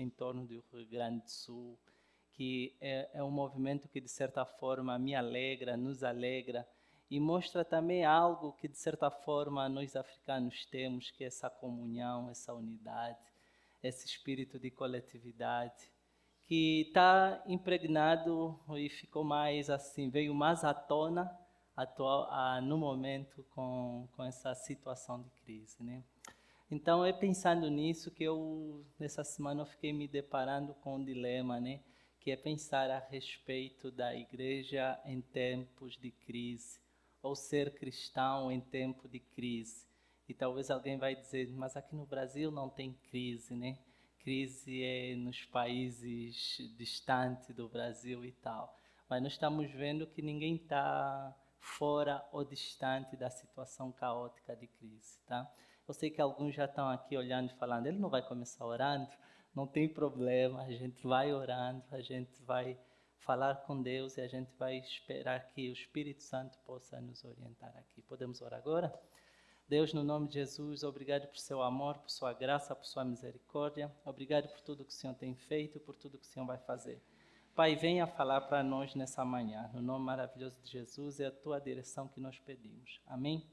em torno do Rio Grande do Sul, que é um movimento que, de certa forma, me alegra, nos alegra, e mostra também algo que, de certa forma, nós africanos temos, que é essa comunhão, essa unidade, esse espírito de coletividade, que está impregnado e ficou mais assim, veio mais à tona no momento com essa situação de crise, né? Então, é pensando nisso que nessa semana, eu fiquei me deparando com um dilema, né? Que é pensar a respeito da igreja em tempos de crise, ou ser cristão em tempo de crise. E talvez alguém vai dizer, mas aqui no Brasil não tem crise, né? Crise é nos países distantes do Brasil e tal. Mas nós estamos vendo que ninguém está fora ou distante da situação caótica de crise, tá? Eu sei que alguns já estão aqui olhando e falando, ele não vai começar orando? Não tem problema, a gente vai orando, a gente vai falar com Deus e a gente vai esperar que o Espírito Santo possa nos orientar aqui. Podemos orar agora? Deus, no nome de Jesus, obrigado por seu amor, por sua graça, por sua misericórdia. Obrigado por tudo que o Senhor tem feito, por tudo que o Senhor vai fazer. Pai, venha falar para nós nessa manhã. No nome maravilhoso de Jesus, é a tua direção que nós pedimos. Amém?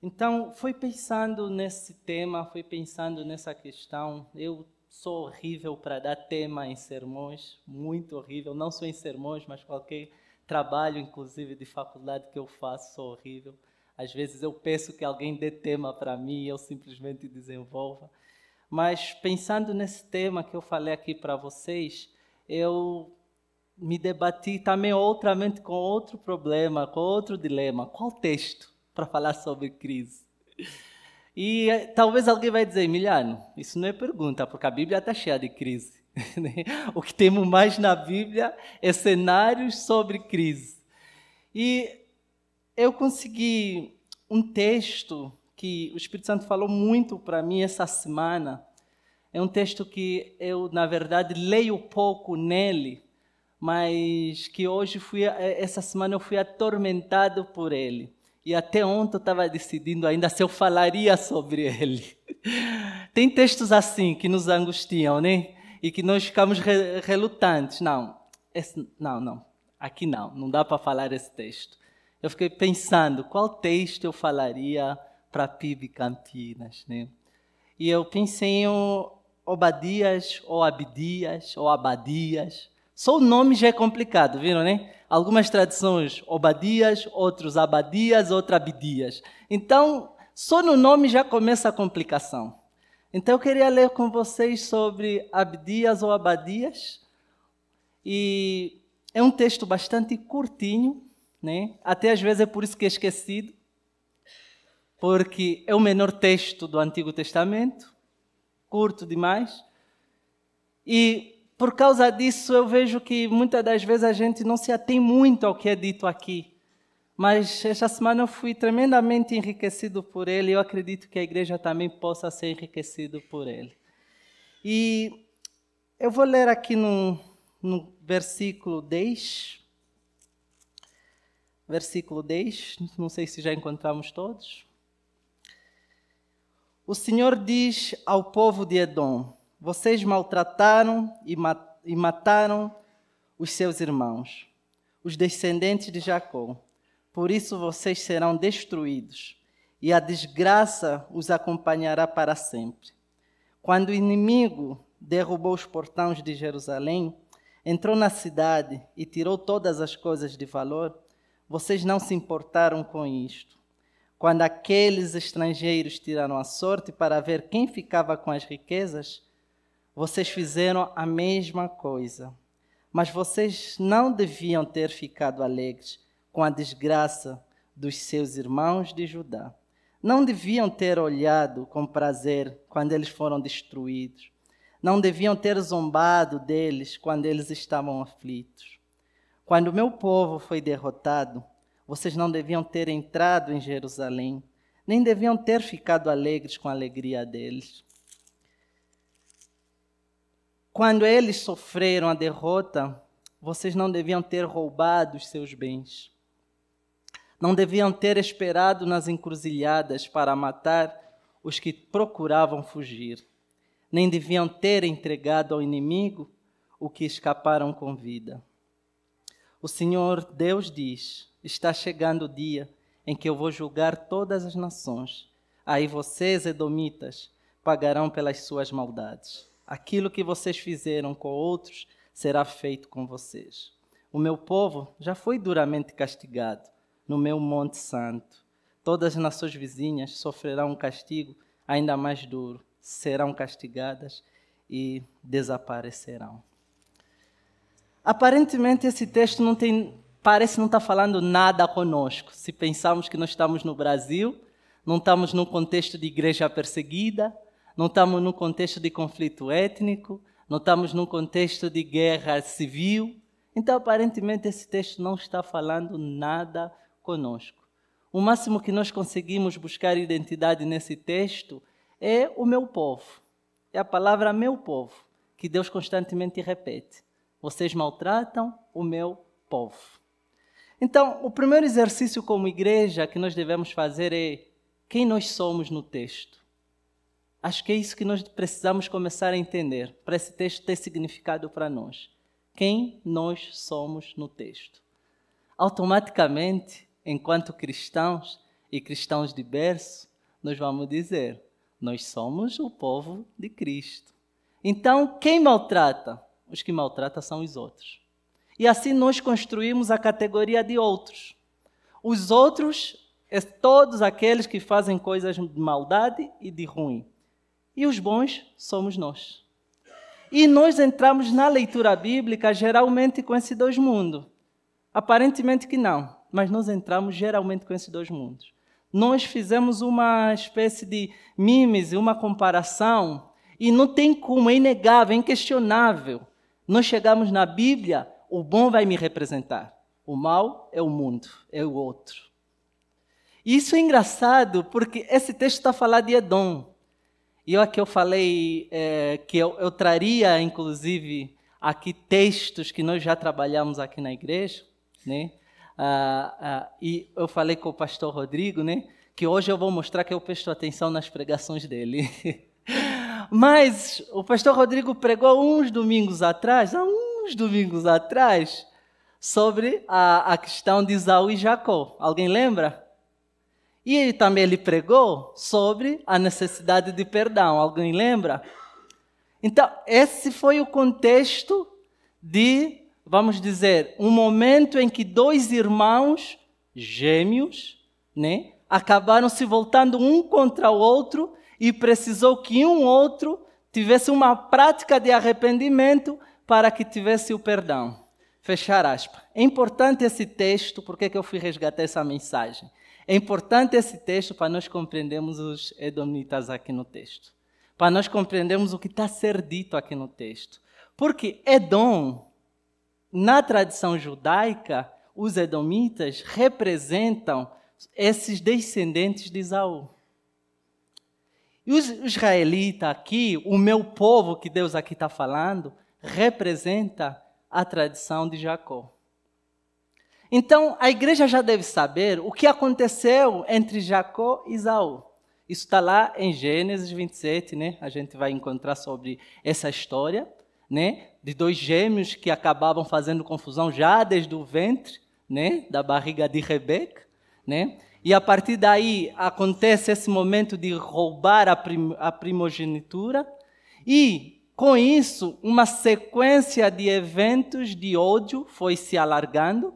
Então, foi pensando nesse tema, foi pensando nessa questão. Eu sou horrível para dar tema em sermões, muito horrível. Não só em sermões, mas qualquer trabalho, inclusive de faculdade que eu faço, sou horrível. Às vezes eu peço que alguém dê tema para mim e eu simplesmente desenvolva. Mas pensando nesse tema que eu falei aqui para vocês, eu me debati também outramente com outro problema, com outro dilema. Qual texto para falar sobre crise? E talvez alguém vai dizer, Emiliano, isso não é pergunta, porque a Bíblia está cheia de crise. O que temos mais na Bíblia é cenários sobre crise. E eu consegui um texto que o Espírito Santo falou muito para mim essa semana. É um texto que eu, na verdade, leio pouco nele, mas que hoje, essa semana, eu fui atormentado por ele. E até ontem eu estava decidindo ainda se eu falaria sobre ele. Tem textos assim que nos angustiam, né? E que nós ficamos relutantes. Não, aqui não dá para falar esse texto. Eu fiquei pensando, qual texto eu falaria para PIB Campinas, né? E eu pensei em Obadias, ou Abdias, ou Abadias. Só o nome já é complicado, viram, né? Algumas traduções, Obadias, outros Abadias, outras Abdias. Então, só no nome já começa a complicação. Então, eu queria ler com vocês sobre Abdias ou Abadias. E é um texto bastante curtinho, né? Até às vezes é por isso que é esquecido, porque é o menor texto do Antigo Testamento, curto demais. E por causa disso eu vejo que muitas das vezes a gente não se atém muito ao que é dito aqui. Mas esta semana eu fui tremendamente enriquecido por ele e eu acredito que a igreja também possa ser enriquecida por ele. E eu vou ler aqui no versículo 10. Versículo 10, não sei se já encontramos todos. O Senhor diz ao povo de Edom, vocês maltrataram e mataram os seus irmãos, os descendentes de Jacó. Por isso vocês serão destruídos, e a desgraça os acompanhará para sempre. Quando o inimigo derrubou os portões de Jerusalém, entrou na cidade e tirou todas as coisas de valor, vocês não se importaram com isto. Quando aqueles estrangeiros tiraram a sorte para ver quem ficava com as riquezas, vocês fizeram a mesma coisa. Mas vocês não deviam ter ficado alegres com a desgraça dos seus irmãos de Judá. Não deviam ter olhado com prazer quando eles foram destruídos. Não deviam ter zombado deles quando eles estavam aflitos. Quando o meu povo foi derrotado, vocês não deviam ter entrado em Jerusalém, nem deviam ter ficado alegres com a alegria deles. Quando eles sofreram a derrota, vocês não deviam ter roubado os seus bens. Não deviam ter esperado nas encruzilhadas para matar os que procuravam fugir. nem deviam ter entregado ao inimigo o que escaparam com vida. O Senhor Deus diz: está chegando o dia em que eu vou julgar todas as nações. Aí vocês, edomitas, pagarão pelas suas maldades. Aquilo que vocês fizeram com outros será feito com vocês. O meu povo já foi duramente castigado no meu Monte Santo. Todas as nações vizinhas sofrerão um castigo ainda mais duro. Serão castigadas e desaparecerão. Aparentemente, esse texto parece não estar falando nada conosco. Se pensarmos que nós estamos no Brasil, não estamos num contexto de igreja perseguida, não estamos num contexto de conflito étnico, não estamos num contexto de guerra civil. Então, aparentemente, esse texto não está falando nada conosco. O máximo que nós conseguimos buscar identidade nesse texto é o meu povo. É a palavra meu povo, que Deus constantemente repete. Vocês maltratam o meu povo. Então, o primeiro exercício como igreja que nós devemos fazer é quem nós somos no texto. Acho que é isso que nós precisamos começar a entender, para esse texto ter significado para nós. Quem nós somos no texto. Automaticamente, enquanto cristãos e cristãos de berço, nós vamos dizer: nós somos o povo de Cristo. Então, quem maltrata? Os que maltratam são os outros. E assim nós construímos a categoria de outros. Os outros é todos aqueles que fazem coisas de maldade e de ruim. E os bons somos nós. E nós entramos na leitura bíblica geralmente com esses dois mundos. Aparentemente que não, mas nós entramos geralmente com esses dois mundos. Nós fizemos uma espécie de mímese, uma comparação, e não tem como, é inegável, é inquestionável. Nós chegamos na Bíblia, o bom vai me representar. O mal é o mundo, é o outro. E isso é engraçado, porque esse texto está falando de Edom. E aqui eu falei que eu traria, inclusive, aqui textos que nós já trabalhamos aqui na igreja, né? E eu falei com o pastor Rodrigo, né, que hoje eu vou mostrar que eu presto atenção nas pregações dele. Mas o pastor Rodrigo pregou há uns domingos atrás, sobre a questão de Esaú e Jacó. Alguém lembra? E também ele pregou sobre a necessidade de perdão. Alguém lembra? Então, esse foi o contexto de, vamos dizer, um momento em que dois irmãos gêmeos, né, acabaram se voltando um contra o outro e precisou que um outro tivesse uma prática de arrependimento para que tivesse o perdão. Fechar aspas. É importante esse texto, por que eu fui resgatar essa mensagem? É importante esse texto para nós compreendermos os edomitas aqui no texto. Para nós compreendermos o que está a ser dito aqui no texto. Porque Edom, na tradição judaica, os edomitas representam esses descendentes de Esaú. E os israelitas aqui, o meu povo que Deus aqui está falando, representa a tradição de Jacó. Então, a igreja já deve saber o que aconteceu entre Jacó e Esaú. Isso está lá em Gênesis 27, né? A gente vai encontrar sobre essa história, né, de dois gêmeos que acabavam fazendo confusão já desde o ventre, né, da barriga de Rebeca, né? E a partir daí acontece esse momento de roubar a primogenitura e, com isso, uma sequência de eventos de ódio foi se alargando.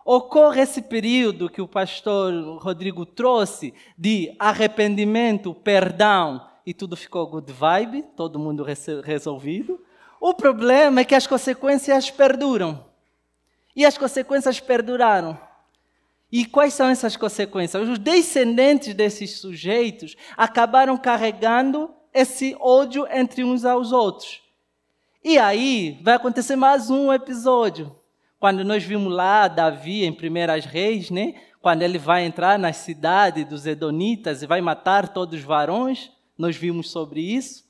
Ocorre esse período que o pastor Rodrigo trouxe de arrependimento, perdão, e tudo ficou good vibe, todo mundo resolvido. O problema é que as consequências perduram. E as consequências perduraram. E quais são essas consequências? Os descendentes desses sujeitos acabaram carregando esse ódio entre uns aos outros. E aí vai acontecer mais um episódio. Quando nós vimos lá Davi em 1 Reis, né? Quando ele vai entrar na cidade dos Edonitas e vai matar todos os varões, nós vimos sobre isso.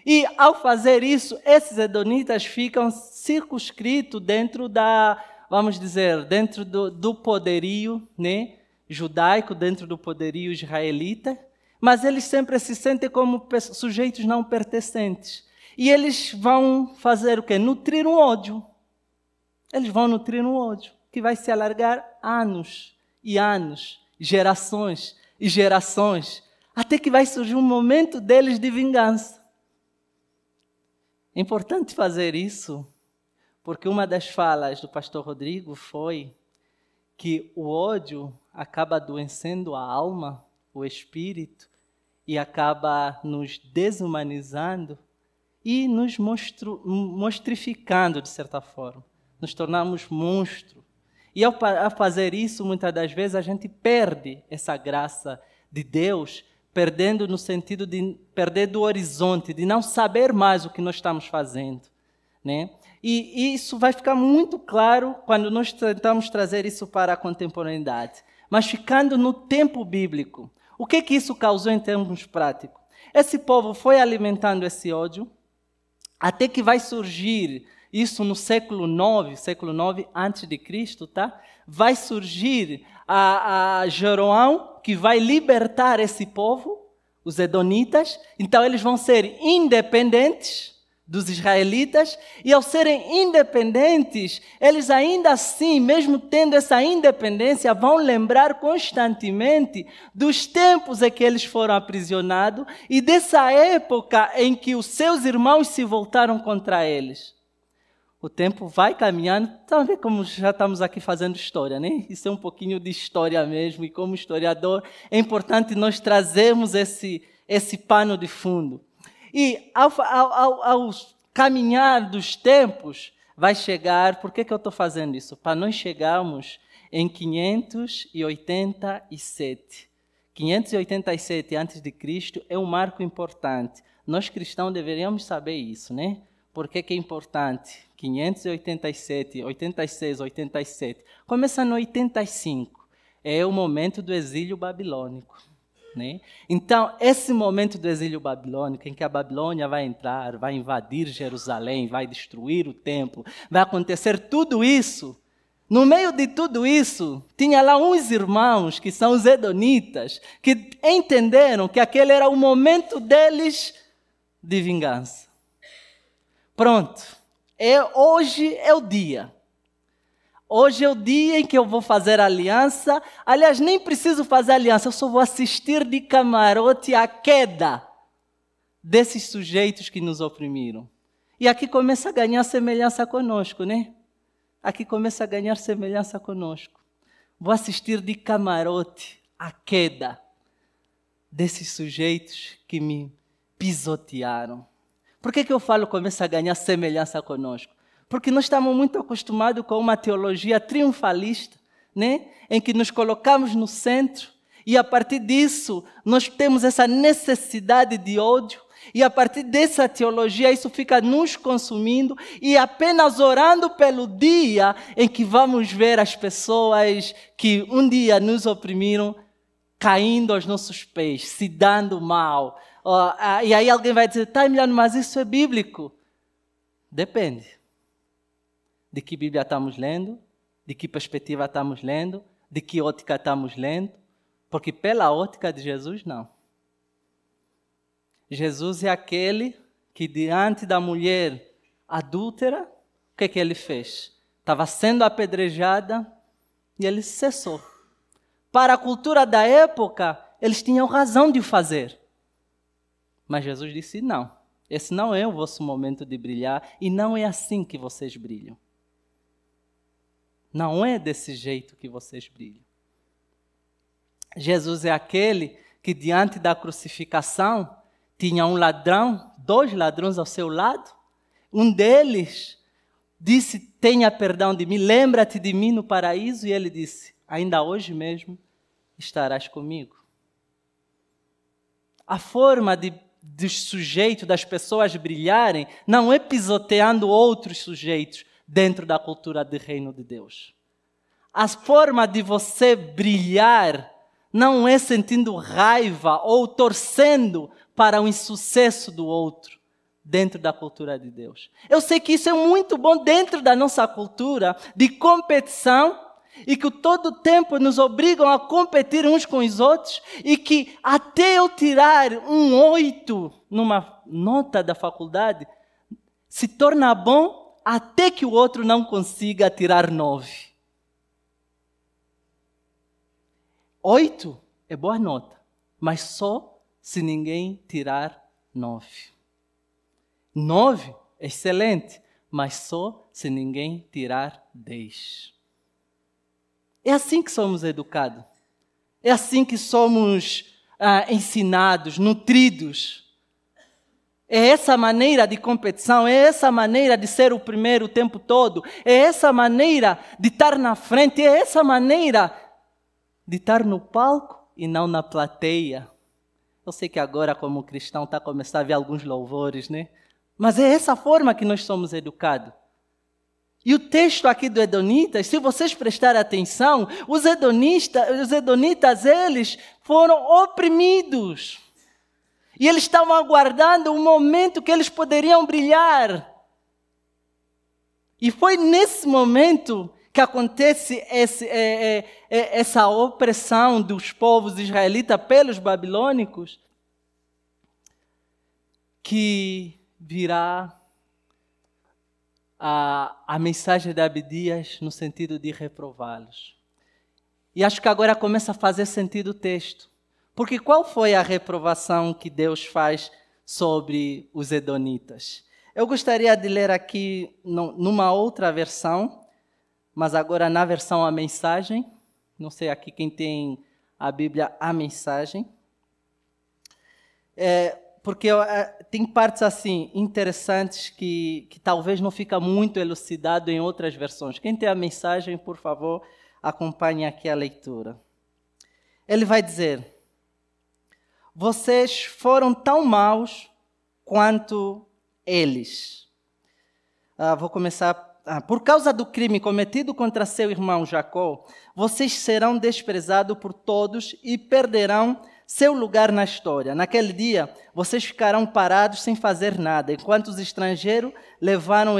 E ao fazer isso, esses Edonitas ficam circunscritos dentro da, vamos dizer, dentro do poderio, né, judaico, dentro do poderio israelita. mas eles sempre se sentem como sujeitos não pertencentes. E eles vão fazer o quê? Nutrir um ódio. Eles vão nutrir um ódio que vai se alargar anos e anos, gerações e gerações, até que vai surgir um momento deles de vingança. É importante fazer isso, porque uma das falas do pastor Rodrigo foi que o ódio acaba adoecendo a alma, o espírito, e acaba nos desumanizando e nos monstrificando, de certa forma. Nos tornamos monstros. E ao fazer isso, muitas das vezes, a gente perde essa graça de Deus, perdendo no sentido de perder do horizonte, de não saber mais o que nós estamos fazendo, né? E isso vai ficar muito claro quando nós tentamos trazer isso para a contemporaneidade. Mas ficando no tempo bíblico, o que isso causou em termos práticos? Esse povo foi alimentando esse ódio, até que vai surgir, isso no século IX antes de Cristo, tá? Vai surgir a Jeroão, que vai libertar esse povo, os edonitas. Então eles vão ser independentes dos israelitas, e ao serem independentes, eles ainda assim, mesmo tendo essa independência, vão lembrar constantemente dos tempos em que eles foram aprisionados e dessa época em que os seus irmãos se voltaram contra eles. O tempo vai caminhando, talvez como já estamos aqui fazendo história, né? Isso é um pouquinho de história mesmo, e como historiador é importante nós trazermos esse pano de fundo. E ao caminhar dos tempos, vai chegar... Por que eu estou fazendo isso? Para nós chegarmos em 587. 587 a.C. é um marco importante. Nós cristãos deveríamos saber isso, né? Por que é importante? 587, 86, 87. Começa no 85. É o momento do exílio babilônico. Né? Então, esse momento do exílio babilônico, em que a Babilônia vai entrar, vai invadir Jerusalém, vai destruir o templo, vai acontecer tudo isso. No meio de tudo isso, tinha lá uns irmãos, que são os edonitas, que entenderam que aquele era o momento deles de vingança. Pronto, hoje é o dia. Hoje é o dia em que eu vou fazer aliança. Aliás, nem preciso fazer aliança, eu só vou assistir de camarote à queda desses sujeitos que nos oprimiram. E aqui começa a ganhar semelhança conosco, né? Aqui começa a ganhar semelhança conosco. Vou assistir de camarote à queda desses sujeitos que me pisotearam. Por que eu falo começa a ganhar semelhança conosco? Porque nós estamos muito acostumados com uma teologia triunfalista, né? Em que nos colocamos no centro e a partir disso nós temos essa necessidade de ódio e a partir dessa teologia isso fica nos consumindo e apenas orando pelo dia em que vamos ver as pessoas que um dia nos oprimiram caindo aos nossos pés, se dando mal. E aí alguém vai dizer, tá, Emiliano, mas isso é bíblico? Depende. De que Bíblia estamos lendo, de que perspectiva estamos lendo, de que ótica estamos lendo, porque pela ótica de Jesus, não. Jesus é aquele que diante da mulher adúltera, o que ele fez? Estava sendo apedrejada e ele cessou. Para a cultura da época, eles tinham razão de o fazer. Mas Jesus disse, não, esse não é o vosso momento de brilhar e não é assim que vocês brilham. Não é desse jeito que vocês brilham. Jesus é aquele que diante da crucificação tinha um ladrão, 2 ladrões ao seu lado. Um deles disse, tenha perdão de mim, lembra-te de mim no paraíso. E ele disse, ainda hoje mesmo estarás comigo. A forma dos sujeitos, das pessoas brilharem, não é pisoteando outros sujeitos dentro da cultura do reino de Deus. A forma de você brilhar não é sentindo raiva ou torcendo para o insucesso do outro dentro da cultura de Deus. Eu sei que isso é muito bom dentro da nossa cultura de competição e que todo o tempo nos obrigam a competir uns com os outros e que até eu tirar um 8 numa nota da faculdade, se torna bom até que o outro não consiga tirar 9. 8 é boa nota, mas só se ninguém tirar 9. 9 é excelente, mas só se ninguém tirar 10. É assim que somos educados. É assim que somos ensinados, nutridos. É essa maneira de competição, é essa maneira de ser o primeiro o tempo todo, é essa maneira de estar na frente, é essa maneira de estar no palco e não na plateia. Eu sei que agora, como cristão, está começando a ver alguns louvores, né? Mas é essa forma que nós somos educados. E o texto aqui do Edonitas, se vocês prestarem atenção, os edonitas, eles foram oprimidos. E eles estavam aguardando um momento que eles poderiam brilhar. E foi nesse momento que acontece essa opressão dos povos israelitas pelos babilônicos, que virá a mensagem de Abdias no sentido de reprová-los. E acho que agora começa a fazer sentido o texto. Porque qual foi a reprovação que Deus faz sobre os edonitas? Eu gostaria de ler aqui numa outra versão, mas agora na versão A Mensagem. Não sei aqui quem tem a Bíblia A Mensagem. Porque tem partes assim interessantes que talvez não fica muito elucidado em outras versões. Quem tem a Mensagem, por favor, acompanhe aqui a leitura. Ele vai dizer: vocês foram tão maus quanto eles. Vou começar. Por causa do crime cometido contra seu irmão Jacó, vocês serão desprezados por todos e perderão seu lugar na história. Naquele dia, vocês ficarão parados sem fazer nada, enquanto os estrangeiros levaram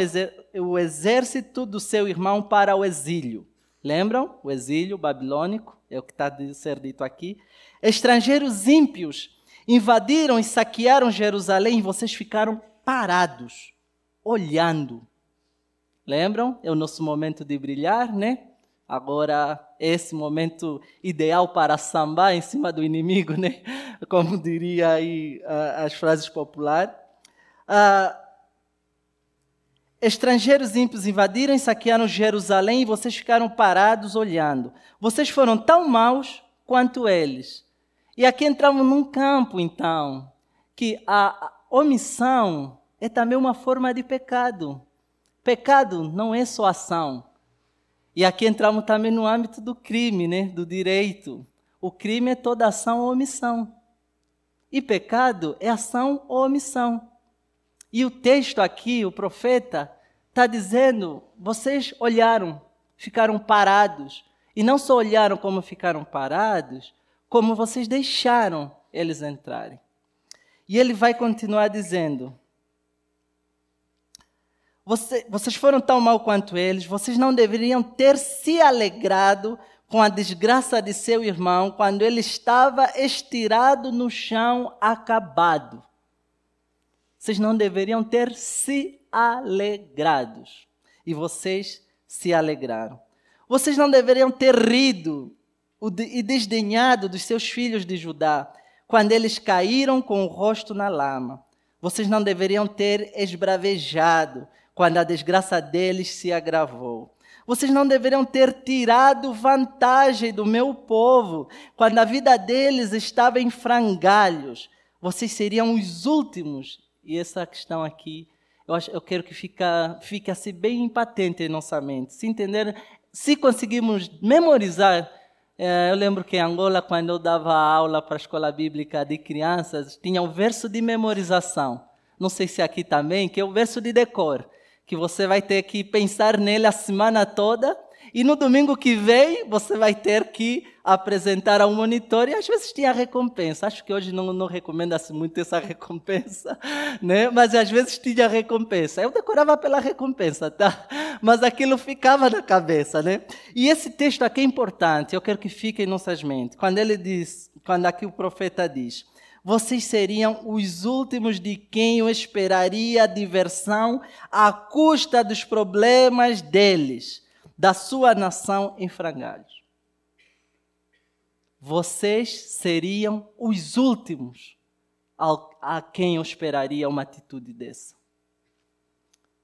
o exército do seu irmão para o exílio. Lembram? O exílio babilônico, é o que está a ser dito aqui. Estrangeiros ímpios invadiram e saquearam Jerusalém e vocês ficaram parados, olhando. Lembram? É o nosso momento de brilhar, né? Agora, esse momento ideal para sambar em cima do inimigo, né? Como diria aí as frases populares. Estrangeiros ímpios invadiram e saquearam Jerusalém e vocês ficaram parados olhando. Vocês foram tão maus quanto eles. E aqui entramos num campo, então, que a omissão é também uma forma de pecado. Pecado não é só ação. E aqui entramos também no âmbito do crime, né? Do direito. O crime é toda ação ou omissão. E pecado é ação ou omissão. E o texto aqui, o profeta, está dizendo, vocês olharam, ficaram parados. E não só olharam como ficaram parados, como vocês deixaram eles entrarem. E ele vai continuar dizendo: vocês foram tão mal quanto eles, vocês não deveriam ter se alegrado com a desgraça de seu irmão quando ele estava estirado no chão, acabado. Vocês não deveriam ter se alegrados. E vocês se alegraram. Vocês não deveriam ter rido e desdenhado dos seus filhos de Judá quando eles caíram com o rosto na lama. Vocês não deveriam ter esbravejado quando a desgraça deles se agravou. Vocês não deveriam ter tirado vantagem do meu povo quando a vida deles estava em frangalhos. Vocês seriam os últimos. E essa questão aqui, eu quero que fique assim bem patente em nossa mente. Se entender, se conseguirmos memorizar. Eu lembro que em Angola, quando eu dava aula para a escola bíblica de crianças, tinha um verso de memorização. Não sei se aqui também, que é o verso de decor, que você vai ter que pensar nele a semana toda E no domingo que vem, você vai ter que apresentar ao monitor e às vezes tinha recompensa. Acho que hoje não recomenda-se muito essa recompensa, né? Mas às vezes tinha recompensa. Eu decorava pela recompensa, tá? Mas aquilo ficava na cabeça, né? E esse texto aqui é importante, eu quero que fique em nossas mentes. Quando aqui o profeta diz: vocês seriam os últimos de quem eu esperaria diversão à custa dos problemas deles, da sua nação em frangalhos. Vocês seriam os últimos a quem eu esperaria uma atitude dessa.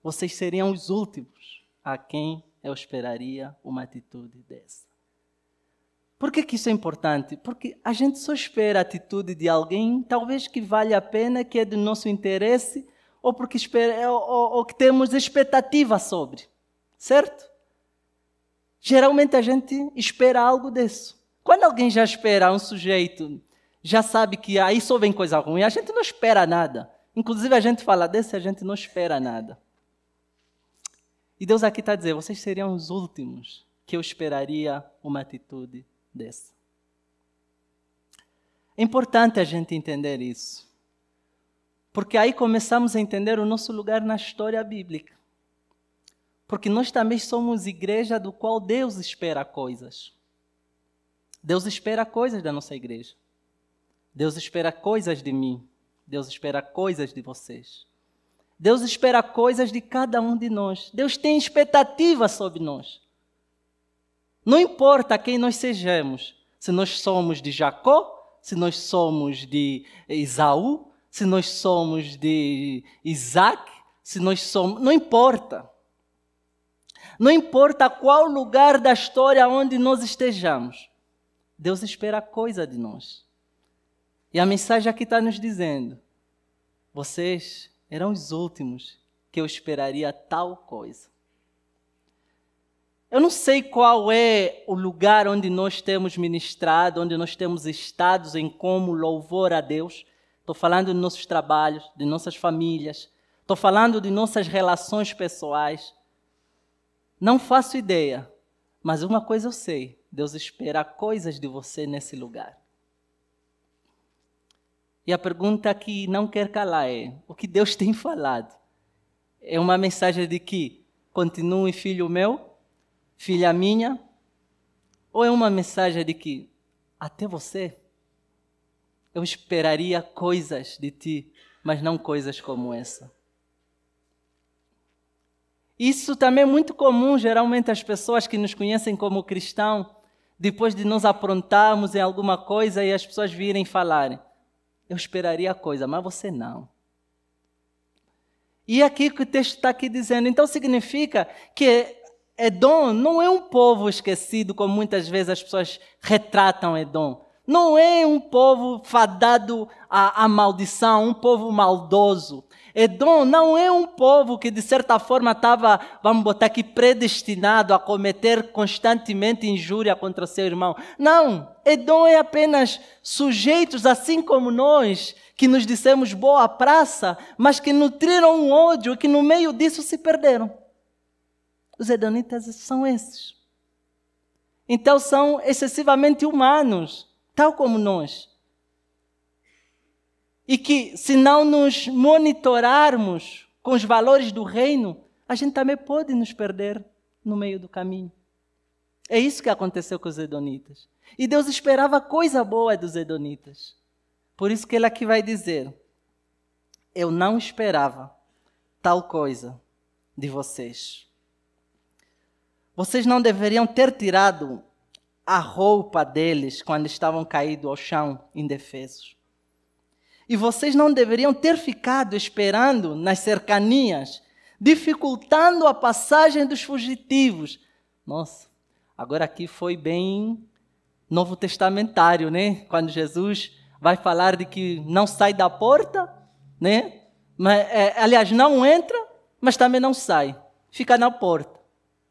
Vocês seriam os últimos a quem eu esperaria uma atitude dessa. Por que isso é importante? Porque a gente só espera a atitude de alguém, talvez que vale a pena, que é do nosso interesse, ou porque ou que temos expectativa sobre, certo? Geralmente a gente espera algo disso. Quando alguém já espera um sujeito, já sabe que aí só vem coisa ruim, a gente não espera nada. Inclusive a gente fala desse, a gente não espera nada. E Deus aqui está dizendo: vocês seriam os últimos que eu esperaria uma atitude dessa. É importante a gente entender isso, porque aí começamos a entender o nosso lugar na história bíblica. Porque nós também somos igreja do qual Deus espera coisas. Deus espera coisas da nossa igreja. Deus espera coisas de mim. Deus espera coisas de vocês. Deus espera coisas de cada um de nós. Deus tem expectativa sobre nós. Não importa quem nós sejamos, se nós somos de Jacó, se nós somos de Esaú, se nós somos de Isaac, se nós somos... Não importa. Não importa qual lugar da história onde nós estejamos. Deus espera coisa de nós. E a mensagem aqui está nos dizendo: vocês eram os últimos que eu esperaria tal coisa. Eu não sei qual é o lugar onde nós temos ministrado, onde nós temos estado em como louvor a Deus. Estou falando de nossos trabalhos, de nossas famílias. Estou falando de nossas relações pessoais. Não faço ideia, mas uma coisa eu sei: Deus espera coisas de você nesse lugar. E a pergunta que não quer calar é: o que Deus tem falado? É uma mensagem de que continue filho meu, filha minha? Ou é uma mensagem de que até você eu esperaria coisas de ti, mas não coisas como essa? Isso também é muito comum, geralmente as pessoas que nos conhecem como cristão, depois de nos aprontarmos em alguma coisa e as pessoas virem falarem: eu esperaria coisa, mas você não. E aqui que o texto está aqui dizendo, então significa que Edom não é um povo esquecido, como muitas vezes as pessoas retratam Edom. Não é um povo fadado à maldição, um povo maldoso. Edom não é um povo que de certa forma estava, vamos botar aqui, predestinado a cometer constantemente injúria contra seu irmão. Não, Edom é apenas sujeitos assim como nós, que nos dissemos boa praça, mas que nutriram um ódio e que no meio disso se perderam. Os edonitas são esses. Então são excessivamente humanos, tal como nós. E que, se não nos monitorarmos com os valores do reino, a gente também pode nos perder no meio do caminho. É isso que aconteceu com os edonitas. E Deus esperava coisa boa dos edonitas. Por isso que ele aqui vai dizer: eu não esperava tal coisa de vocês. Vocês não deveriam ter tirado a roupa deles quando estavam caídos ao chão, indefesos. E vocês não deveriam ter ficado esperando nas cercanias, dificultando a passagem dos fugitivos. Nossa, agora aqui foi bem novo testamentário, né? Quando Jesus vai falar de que não sai da porta, né? Mas, aliás, não entra, mas também não sai. Fica na porta,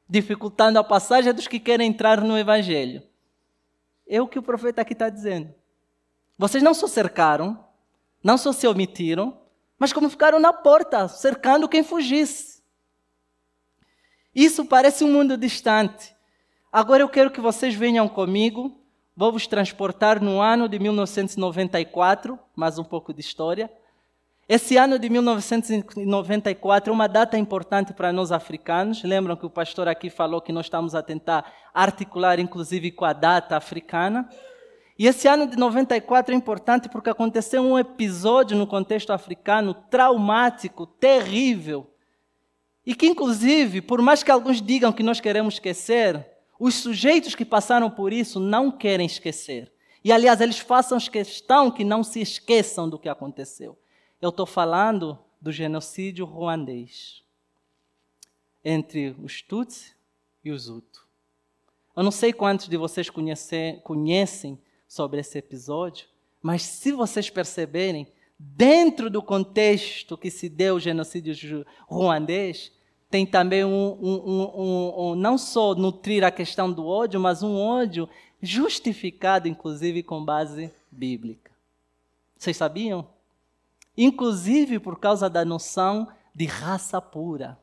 dificultando a passagem dos que querem entrar no Evangelho. É o que o profeta aqui está dizendo. Vocês não só cercaram, não só se omitiram, mas como ficaram na porta, cercando quem fugisse. Isso parece um mundo distante. Agora eu quero que vocês venham comigo, vou vos transportar no ano de 1994, mais um pouco de história. Esse ano de 1994 é uma data importante para nós africanos. Lembram que o pastor aqui falou que nós estamos a tentar articular, inclusive, com a data africana. E esse ano de 94 é importante porque aconteceu um episódio no contexto africano traumático, terrível. E que, inclusive, por mais que alguns digam que nós queremos esquecer, os sujeitos que passaram por isso não querem esquecer. E, aliás, eles façam questão que não se esqueçam do que aconteceu. Eu estou falando do genocídio ruandês entre os Tutsi e os Hutu. Eu não sei quantos de vocês conhecem sobre esse episódio, mas se vocês perceberem, dentro do contexto que se deu o genocídio ruandês, tem também não só nutrir a questão do ódio, mas um ódio justificado, inclusive, com base bíblica. Vocês sabiam? Inclusive por causa da noção de raça pura.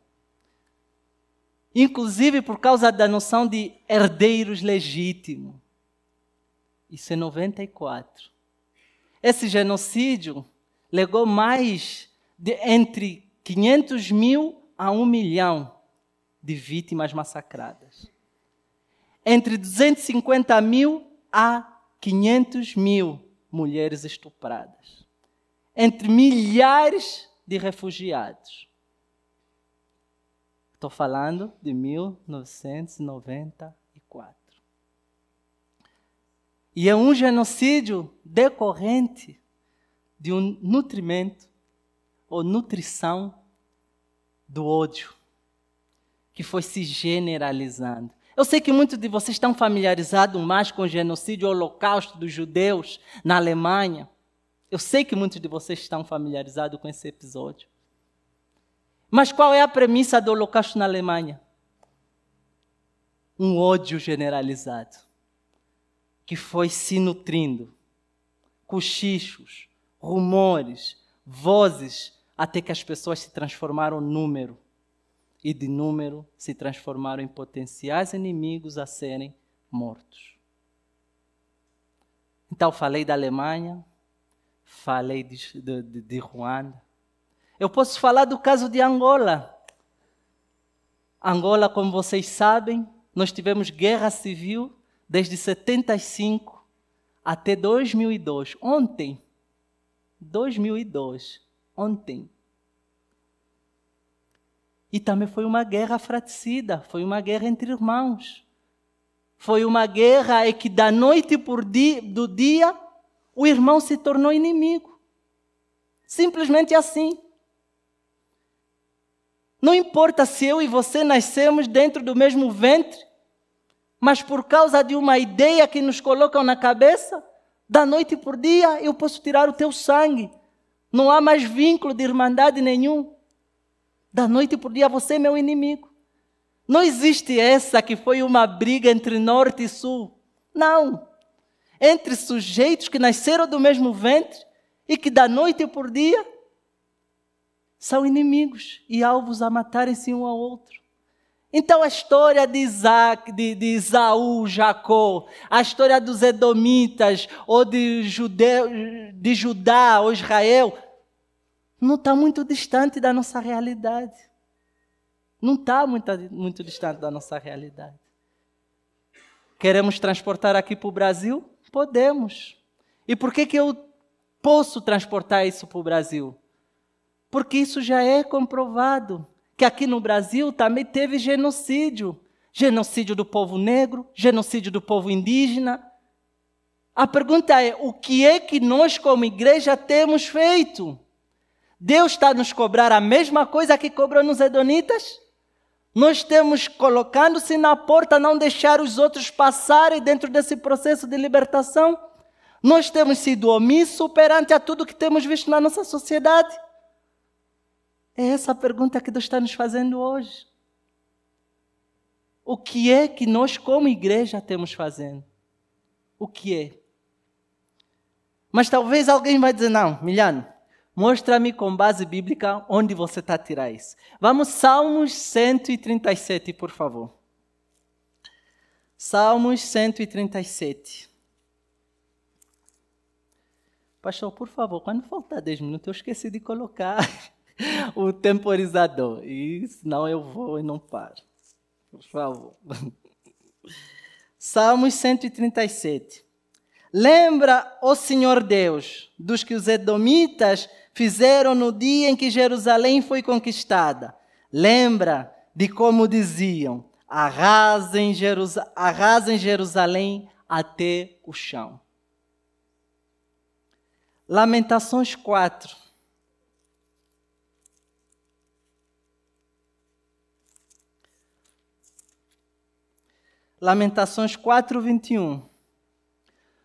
Inclusive por causa da noção de herdeiros legítimos. Isso é 94. Esse genocídio legou mais de entre 500 mil a 1 milhão de vítimas massacradas. Entre 250 mil a 500 mil mulheres estupradas. Entre milhares de refugiados. Estou falando de 1994. E é um genocídio decorrente de um nutrimento ou nutrição do ódio que foi se generalizando. Eu sei que muitos de vocês estão familiarizados mais com o genocídio, o holocausto dos judeus na Alemanha. Eu sei que muitos de vocês estão familiarizados com esse episódio. Mas qual é a premissa do holocausto na Alemanha? Um ódio generalizado, que foi se nutrindo. Cochichos, rumores, vozes, até que as pessoas se transformaram em número. E de número se transformaram em potenciais inimigos a serem mortos. Então falei da Alemanha, falei de Ruanda. Eu posso falar do caso de Angola. Angola, como vocês sabem, nós tivemos guerra civil desde 75 até 2002. Ontem. 2002. Ontem. E também foi uma guerra fratricida, foi uma guerra entre irmãos. Foi uma guerra em que da noite do dia, o irmão se tornou inimigo. Simplesmente assim. Não importa se eu e você nascemos dentro do mesmo ventre, mas por causa de uma ideia que nos colocam na cabeça, da noite por dia eu posso tirar o teu sangue. Não há mais vínculo de irmandade nenhum. Da noite por dia você é meu inimigo. Não existe essa que foi uma briga entre norte e sul. Não. Entre sujeitos que nasceram do mesmo ventre e que da noite por dia são inimigos e alvos a matarem-se um ao outro. Então a história de Isaac, de Esaú, Jacó, a história dos Edomitas, ou de Judá ou Israel, não está muito distante da nossa realidade. Não está muito distante da nossa realidade. Queremos transportar aqui para o Brasil? Podemos. E por que eu posso transportar isso para o Brasil? Porque isso já é comprovado, que aqui no Brasil também teve genocídio. Genocídio do povo negro, genocídio do povo indígena. A pergunta é, o que é que nós como igreja temos feito? Deus está a nos cobrar a mesma coisa que cobrou nos Edonitas? Nós temos colocando-se na porta, não deixar os outros passarem dentro desse processo de libertação? Nós temos sido omissos perante a tudo que temos visto na nossa sociedade? É essa a pergunta que Deus está nos fazendo hoje. O que é que nós, como igreja, temos fazendo? O que é? Mas talvez alguém vai dizer, não, Miliano, mostra-me com base bíblica onde você está a tirar isso. Vamos, Salmos 137, por favor. Salmos 137. Pastor, por favor, quando faltar 10 minutos, eu esqueci de colocar o temporizador. E senão eu vou e não paro. Por favor. Salmos 137. Lembra, ó Senhor Deus, dos que os edomitas fizeram no dia em que Jerusalém foi conquistada. Lembra de como diziam, arrasem Jerusalém até o chão. Lamentações 4. Lamentações 4, 21.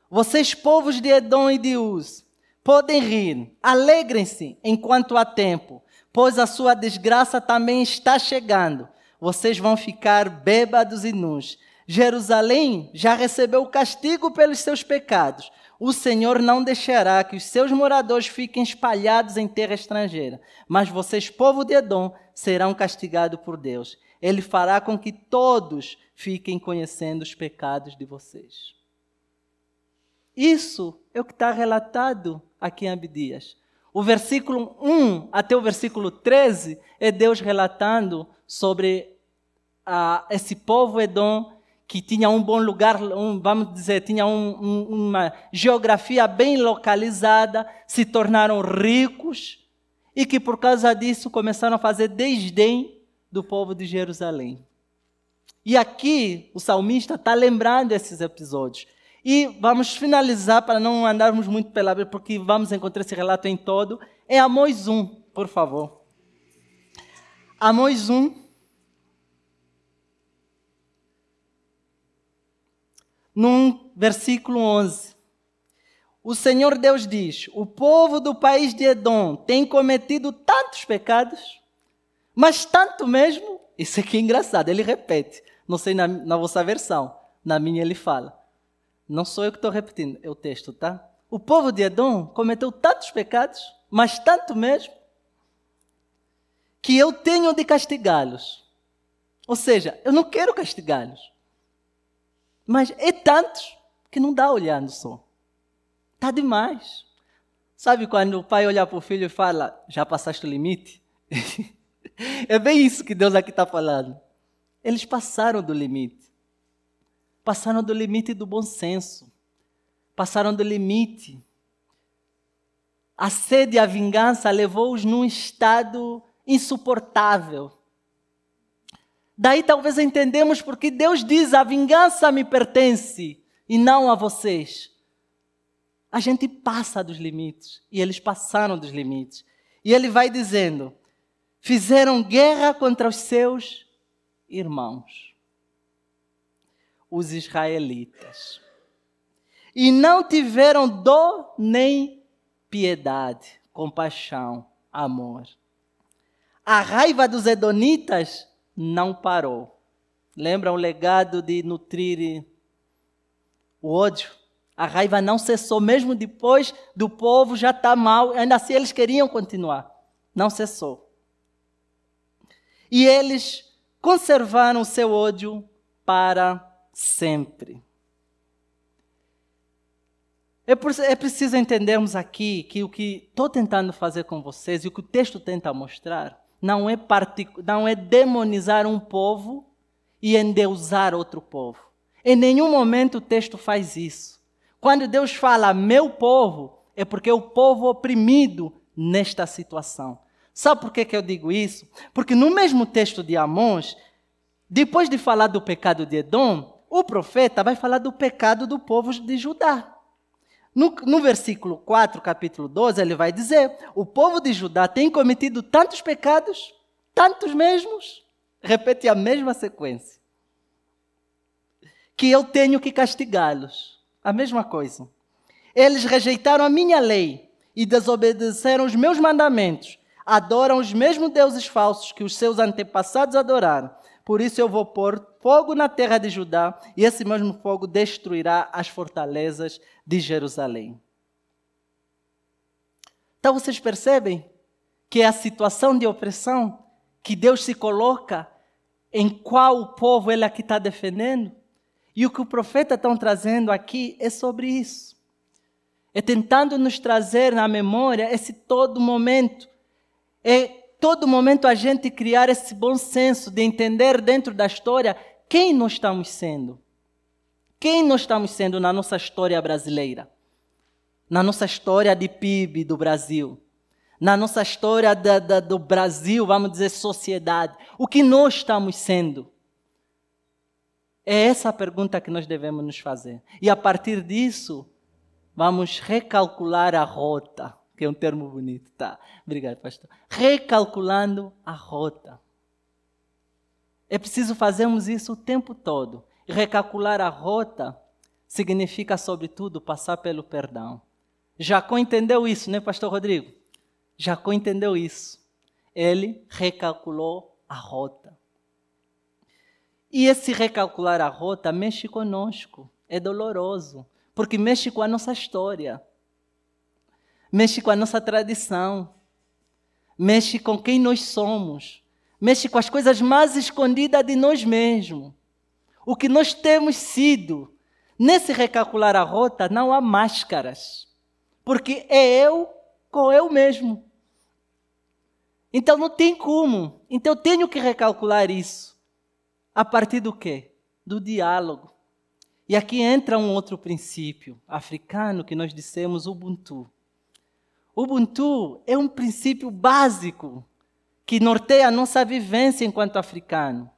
Vocês, povos de Edom e de Uz, podem rir, alegrem-se enquanto há tempo, pois a sua desgraça também está chegando. Vocês vão ficar bêbados e nus. Jerusalém já recebeu o castigo pelos seus pecados. O Senhor não deixará que os seus moradores fiquem espalhados em terra estrangeira. Mas vocês, povo de Edom, serão castigados por Deus. Ele fará com que todos fiquem conhecendo os pecados de vocês. Isso é o que está relatado aqui em Abdias. O versículo 1 até o versículo 13 é Deus relatando sobre esse povo Edom, que tinha um bom lugar, vamos dizer, tinha uma geografia bem localizada, se tornaram ricos e que por causa disso começaram a fazer desdém do povo de Jerusalém. E aqui o salmista está lembrando esses episódios. E vamos finalizar, para não andarmos muito pela Bíblia, porque vamos encontrar esse relato em todo. É Amós 1, por favor. Amós 1. No versículo 11. O Senhor Deus diz, o povo do país de Edom tem cometido tantos pecados, mas tanto mesmo, isso aqui é engraçado, ele repete, não sei na vossa versão, na minha ele fala. Não sou eu que estou repetindo, é o texto, tá? O povo de Edom cometeu tantos pecados, mas tanto mesmo, que eu tenho de castigá-los. Ou seja, eu não quero castigá-los. Mas é tantos que não dá olhando só. Está demais. Sabe quando o pai olha para o filho e fala, já passaste o limite? É bem isso que Deus aqui está falando. Eles passaram do limite. Passaram do limite do bom senso. Passaram do limite. A sede e a vingança levou-os num estado insuportável. Daí talvez entendemos porque Deus diz, a vingança me pertence e não a vocês. A gente passa dos limites e eles passaram dos limites. E ele vai dizendo, fizeram guerra contra os seus irmãos, os israelitas, e não tiveram dó nem piedade, compaixão, amor. A raiva dos edonitas não parou. Lembra o legado de nutrir o ódio? A raiva não cessou, mesmo depois do povo já estar mal, ainda assim eles queriam continuar. Não cessou. E eles conservaram o seu ódio para sempre. É preciso entendermos aqui que o que estou tentando fazer com vocês e o que o texto tenta mostrar não é demonizar um povo e endeusar outro povo. Em nenhum momento o texto faz isso. Quando Deus fala meu povo, é porque é o povo oprimido nesta situação. Sabe por que eu digo isso? Porque no mesmo texto de Amós, depois de falar do pecado de Edom, o profeta vai falar do pecado do povo de Judá. No versículo 4, capítulo 12, ele vai dizer, o povo de Judá tem cometido tantos pecados, tantos mesmos, repete a mesma sequência, que eu tenho que castigá-los. A mesma coisa. Eles rejeitaram a minha lei e desobedeceram os meus mandamentos, adoram os mesmos deuses falsos que os seus antepassados adoraram. Por isso eu vou pôr fogo na terra de Judá e esse mesmo fogo destruirá as fortalezas de Jerusalém. Então vocês percebem que é a situação de opressão que Deus se coloca em qual o povo ele aqui está defendendo? E o que o profeta está trazendo aqui é sobre isso. É tentando nos trazer na memória esse todo momento. É todo momento a gente criar esse bom senso de entender dentro da história quem nós estamos sendo. Quem nós estamos sendo na nossa história brasileira. Na nossa história de PIB do Brasil. Na nossa história do Brasil, vamos dizer, sociedade. O que nós estamos sendo? É essa a pergunta que nós devemos nos fazer. E a partir disso, vamos recalcular a rota, que é um termo bonito, tá? Obrigado, pastor. Recalculando a rota. É preciso fazermos isso o tempo todo. E recalcular a rota significa, sobretudo, passar pelo perdão. Jacó entendeu isso, né, pastor Rodrigo? Jacó entendeu isso. Ele recalculou a rota. E esse recalcular a rota mexe conosco. É doloroso, porque mexe com a nossa história. Mexe com a nossa tradição. Mexe com quem nós somos. Mexe com as coisas mais escondidas de nós mesmos. O que nós temos sido. Nesse recalcular a rota não há máscaras. Porque é eu com eu mesmo. Então não tem como. Então eu tenho que recalcular isso. A partir do quê? Do diálogo. E aqui entra um outro princípio africano que nós dissemos Ubuntu. Ubuntu é um princípio básico que norteia a nossa vivência enquanto africano.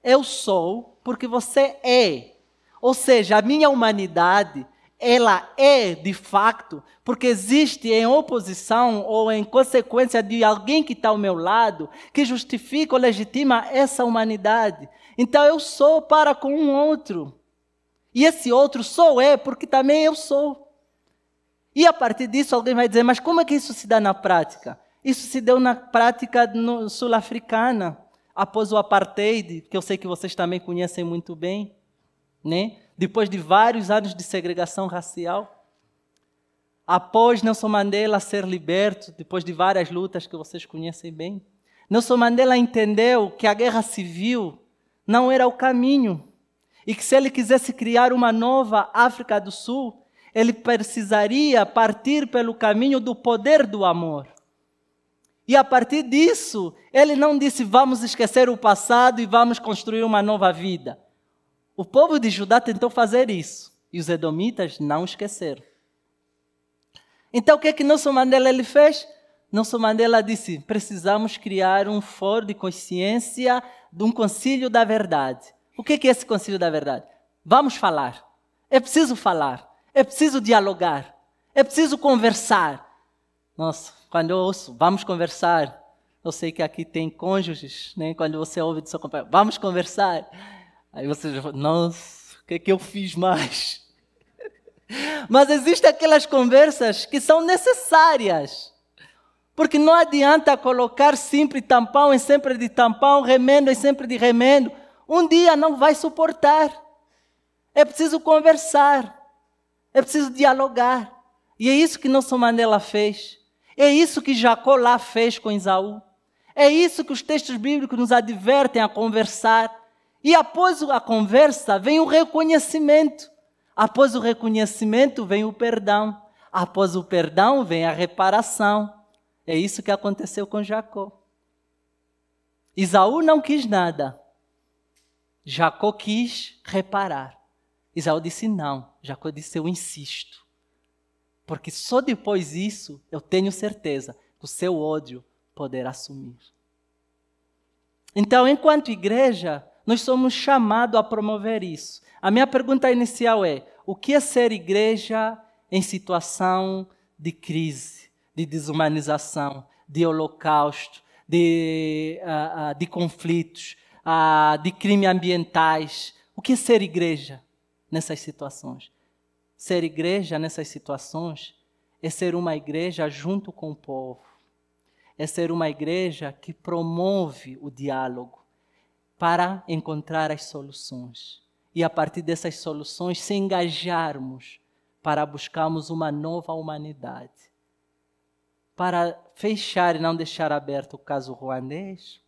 Eu sou porque você é. Ou seja, a minha humanidade, ela é de facto porque existe em oposição ou em consequência de alguém que está ao meu lado que justifica ou legitima essa humanidade. Então eu sou para com um outro. E esse outro sou eu porque também eu sou. E a partir disso alguém vai dizer, mas como é que isso se dá na prática? Isso se deu na prática sul-africana, após o apartheid, que eu sei que vocês também conhecem muito bem, né? Depois de vários anos de segregação racial, após Nelson Mandela ser liberto, depois de várias lutas que vocês conhecem bem, Nelson Mandela entendeu que a guerra civil não era o caminho e que se ele quisesse criar uma nova África do Sul, ele precisaria partir pelo caminho do poder do amor. E a partir disso, ele não disse vamos esquecer o passado e vamos construir uma nova vida. O povo de Judá tentou fazer isso e os edomitas não esqueceram. Então o que é que Nelson Mandela ele fez? Nelson Mandela disse, precisamos criar um fórum de consciência de um concílio da verdade. O que é esse concílio da verdade? Vamos falar. É preciso falar. É preciso dialogar. É preciso conversar. Nossa, quando eu ouço, vamos conversar. Eu sei que aqui tem cônjuges, né? Quando você ouve do seu companheiro, vamos conversar. Aí você já fala, nossa, o que é que eu fiz mais? Mas existem aquelas conversas que são necessárias. Porque não adianta colocar sempre tampão em sempre de tampão, remendo em sempre de remendo. Um dia não vai suportar. É preciso conversar. É preciso dialogar. E é isso que Nelson Mandela fez. É isso que Jacó lá fez com Esaú. É isso que os textos bíblicos nos advertem a conversar. E após a conversa vem o reconhecimento. Após o reconhecimento vem o perdão. Após o perdão vem a reparação. É isso que aconteceu com Jacó. Esaú não quis nada. Jacó quis reparar. Esaú disse não. Jacó disse eu insisto. Porque só depois disso eu tenho certeza que o seu ódio poderá sumir. Então, enquanto igreja, nós somos chamados a promover isso. A minha pergunta inicial é, o que é ser igreja em situação de crise, de desumanização, de holocausto, de conflitos, de crimes ambientais? O que é ser igreja nessas situações? Ser igreja nessas situações é ser uma igreja junto com o povo. É ser uma igreja que promove o diálogo para encontrar as soluções. E a partir dessas soluções se engajarmos para buscarmos uma nova humanidade. Para fechar e não deixar aberto o caso ruandês,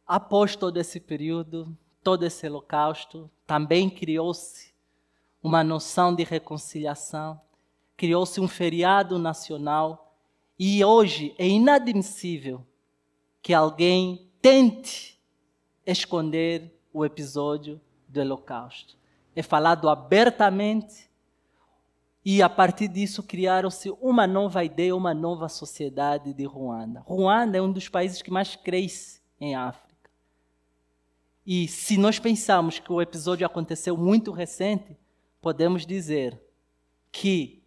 após todo esse período, todo esse holocausto, também criou-se uma noção de reconciliação, criou-se um feriado nacional, e hoje é inadmissível que alguém tente esconder o episódio do holocausto. É falado abertamente, e a partir disso criaram-se uma nova ideia, uma nova sociedade de Ruanda. Ruanda é um dos países que mais cresce em África. E se nós pensarmos que o episódio aconteceu muito recente, podemos dizer que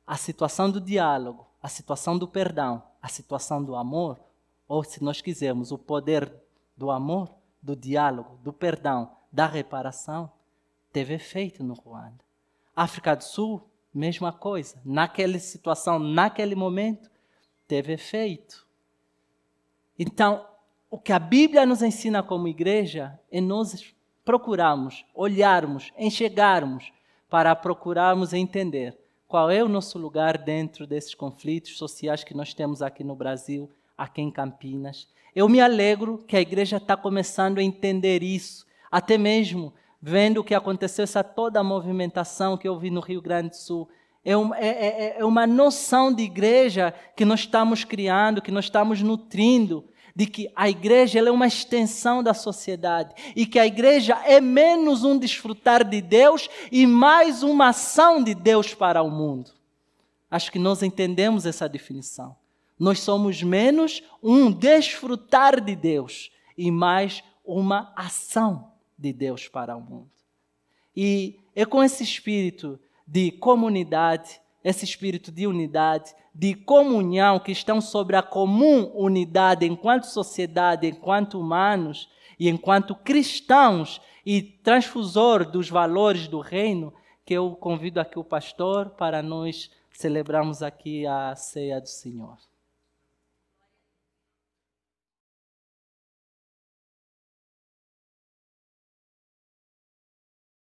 a situação do diálogo, a situação do perdão, a situação do amor, ou se nós quisermos, o poder do amor, do diálogo, do perdão, da reparação, teve efeito no Ruanda. África do Sul, mesma coisa. Naquela situação, naquele momento, teve efeito. Então, o que a Bíblia nos ensina como igreja é nós procurarmos, olharmos, enxergarmos, para procurarmos entender qual é o nosso lugar dentro desses conflitos sociais que nós temos aqui no Brasil, aqui em Campinas. Eu me alegro que a igreja está começando a entender isso, até mesmo vendo o que aconteceu, essa toda a movimentação que eu vi no Rio Grande do Sul. É uma noção de igreja que nós estamos criando, que nós estamos nutrindo, de que a igreja ela é uma extensão da sociedade e que a igreja é menos um desfrutar de Deus e mais uma ação de Deus para o mundo. Acho que nós entendemos essa definição. Nós somos menos um desfrutar de Deus e mais uma ação de Deus para o mundo. E é com esse espírito de comunidade, esse espírito de unidade, de comunhão, que estão sobre a comum unidade enquanto sociedade, enquanto humanos e enquanto cristãos e transfusor dos valores do reino, que eu convido aqui o pastor para nós celebrarmos aqui a ceia do Senhor.